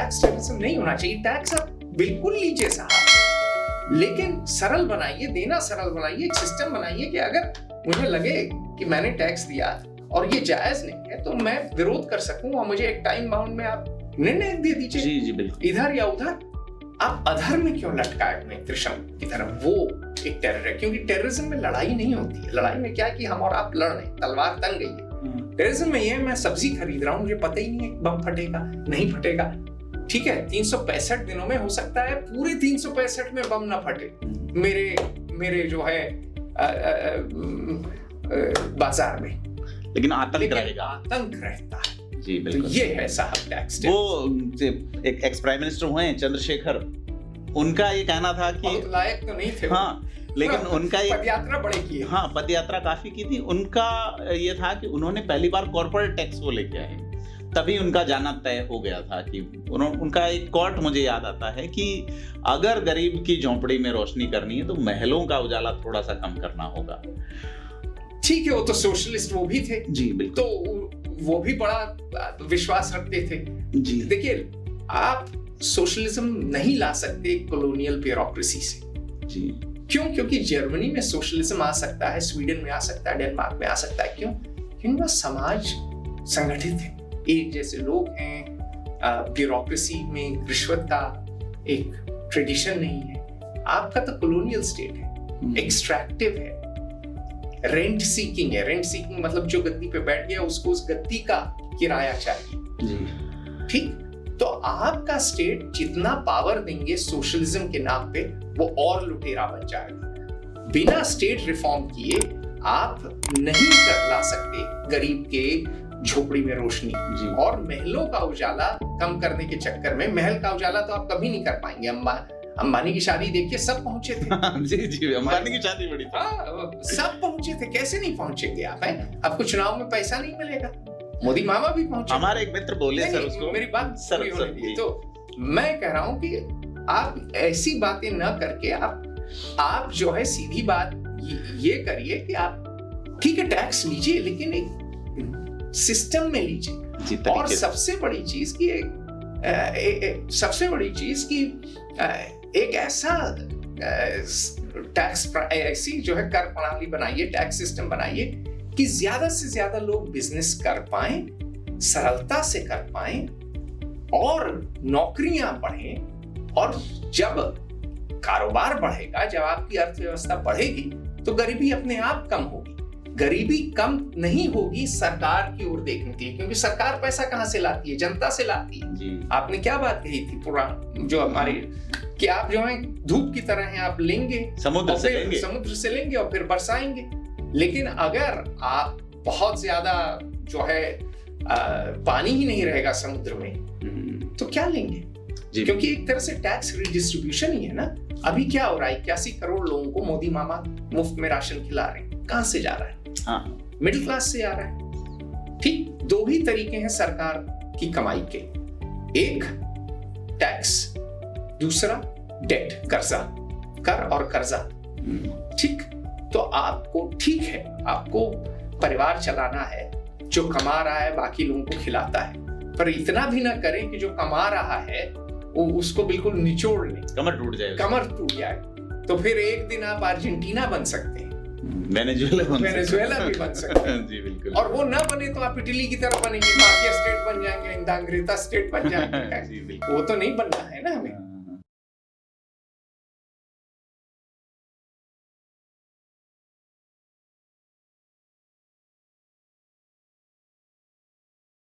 Tax terrorism नहीं होना चाहिए। टैक्स आप बिल्कुल लीजिए साहब, लेकिन सरल बनाइए, देना सरल बनाइए, एक सिस्टम बनाइए कि अगर मुझे लगे कि मैंने टैक्स दिया और ये जायज नहीं है तो मैं विरोध कर सकूं, और मुझे एक टाइम बाउंड में आप निर्णय दे दीजिए। जी जी बिल्कुल। इधर या उधर आप अधर में क्यों लटकाए हुए त्रिशम की तरफ, वो एक टेरर है। क्योंकि टेररिज्म में लड़ाई नहीं होती है। लड़ाई में क्या है कि हम और आप लड़ रहे हैं, तलवार तन गई है। टेररिज्म में ये मैं सब्जी खरीद रहा हूँ, मुझे पता ही नहीं है बम फटेगा नहीं फटेगा, ठीक है। 365 दिनों में हो सकता है पूरे 365 में बम ना फटे मेरे जो है बाजार में, लेकिन आतंक रहेगा, आतंक रहता है। जी बिल्कुल। तो ये है साहब टैक्स। वो एक एक्स प्राइम मिनिस्टर हुए चंद्रशेखर, उनका ये कहना था कि बहुत लायक तो नहीं थे, हाँ, लेकिन उनका ये पदयात्रा बड़े की, हाँ पदयात्रा काफी की थी। उनका ये था कि उन्होंने पहली बार कॉर्पोरेट टैक्स को लेके आए, तभी उनका जाना तय हो गया था कि उनका एक कोट मुझे याद आता है कि अगर गरीब की झोंपड़ी में रोशनी करनी है तो महलों का उजाला थोड़ा सा कम करना होगा। ठीक है, वो तो सोशलिस्ट वो भी थे जी बिल्कुल, तो वो भी बड़ा विश्वास रखते थे। जी देखिए, आप सोशलिज्म नहीं ला सकते कॉलोनियल ब्यूरोक्रेसी से। जी क्यों? क्योंकि जर्मनी में सोशलिज्म आ सकता है, स्वीडन में आ सकता है, डेनमार्क में आ सकता है। क्यों? क्योंकि वह समाज संगठित है, एक जैसे लोग हैं, ब्यूरोक्रेसी में रिश्वत का एक ट्रेडिशन नहीं है। आपका तो कॉलोनियल स्टेट है, एक्सट्रैक्टिव है, रेंट सीकिंग है। रेंट सीकिंग मतलब जो गद्दी पे बैठ गया उसको उस गद्दी का किराया चाहिए, जी ठीक। तो आपका स्टेट जितना पावर देंगे सोशलिज्म के नाम पे, वो और लुटेरा बन जाएगा। बिना स्टेट रिफॉर्म किए आप नहीं कर ला सकते गरीब के झोपड़ी में रोशनी। और महलों का उजाला कम करने के चक्कर में, महल का उजाला तो आप कभी नहीं कर पाएंगे। अंबानी की शादी देखिए, सब पहुंचे थे। जी जी, अंबानी की शादी बड़ी थी। सब पहुंचे थे, कैसे नहीं पहुंचेंगे आप? हैं आपको चुनाव में पैसा नहीं मिलेगा, मोदी मामा भी पहुंचे। हमारे एक मित्र बोले सर उसको, मेरी बात सर तो मैं कह रहा हूं कि आप ऐसी बातें न करके आप जो है सीधी बात ये करिए कि आप ठीक है टैक्स लीजिए, लेकिन एक सिस्टम में लीजिए। और सबसे बड़ी चीज की एक ऐसा टैक्स ऐसी जो है कर प्रणाली बनाइए, टैक्स सिस्टम बनाइए कि ज्यादा से ज्यादा लोग बिजनेस कर पाएं, सरलता से कर पाएं और नौकरियां बढ़ें। और जब कारोबार बढ़ेगा, जब आपकी अर्थव्यवस्था बढ़ेगी तो गरीबी अपने आप कम होगी। गरीबी कम नहीं होगी सरकार की ओर देखने के लिए, क्योंकि सरकार पैसा कहां से लाती है? जनता से लाती है। जी। आपने क्या बात कही थी पुरानी जो हमारे, कि आप जो है धूप की तरह हैं, आप लेंगे समुद्र से लेंगे और फिर बरसाएंगे। लेकिन अगर आप बहुत ज्यादा जो है पानी ही नहीं रहेगा समुद्र में, तो क्या लेंगे? क्योंकि एक तरह से टैक्स रिडिस्ट्रीब्यूशन ही है ना। अभी क्या हो रहा है? 81 करोड़ लोगों को मोदी मामा मुफ्त में राशन खिला रहे हैं। कहां से जा रहा है? मिडिल क्लास से आ रहा है। ठीक, दो ही तरीके हैं सरकार की कमाई के, एक टैक्स, दूसरा डेट, कर्जा, कर और कर्जा। ठीक, तो आपको ठीक है, आपको परिवार चलाना है, जो कमा रहा है बाकी लोगों को खिलाता है, पर इतना भी ना करें कि जो कमा रहा है वो उसको बिल्कुल निचोड़ ले, कमर टूट जाए। तो फिर एक दिन आप अर्जेंटीना बन सकते हैं, वेनेजुएला भी बन सकते हैं। जी बिल्कुल। और वो ना बने तो आप इटली की तरह बनेंगे, माफिया स्टेट बन जाएंगे, इंदांग्रेता स्टेट बन जाएंगे। जी बिल्कुल। वो तो नहीं बनना है ना हमें।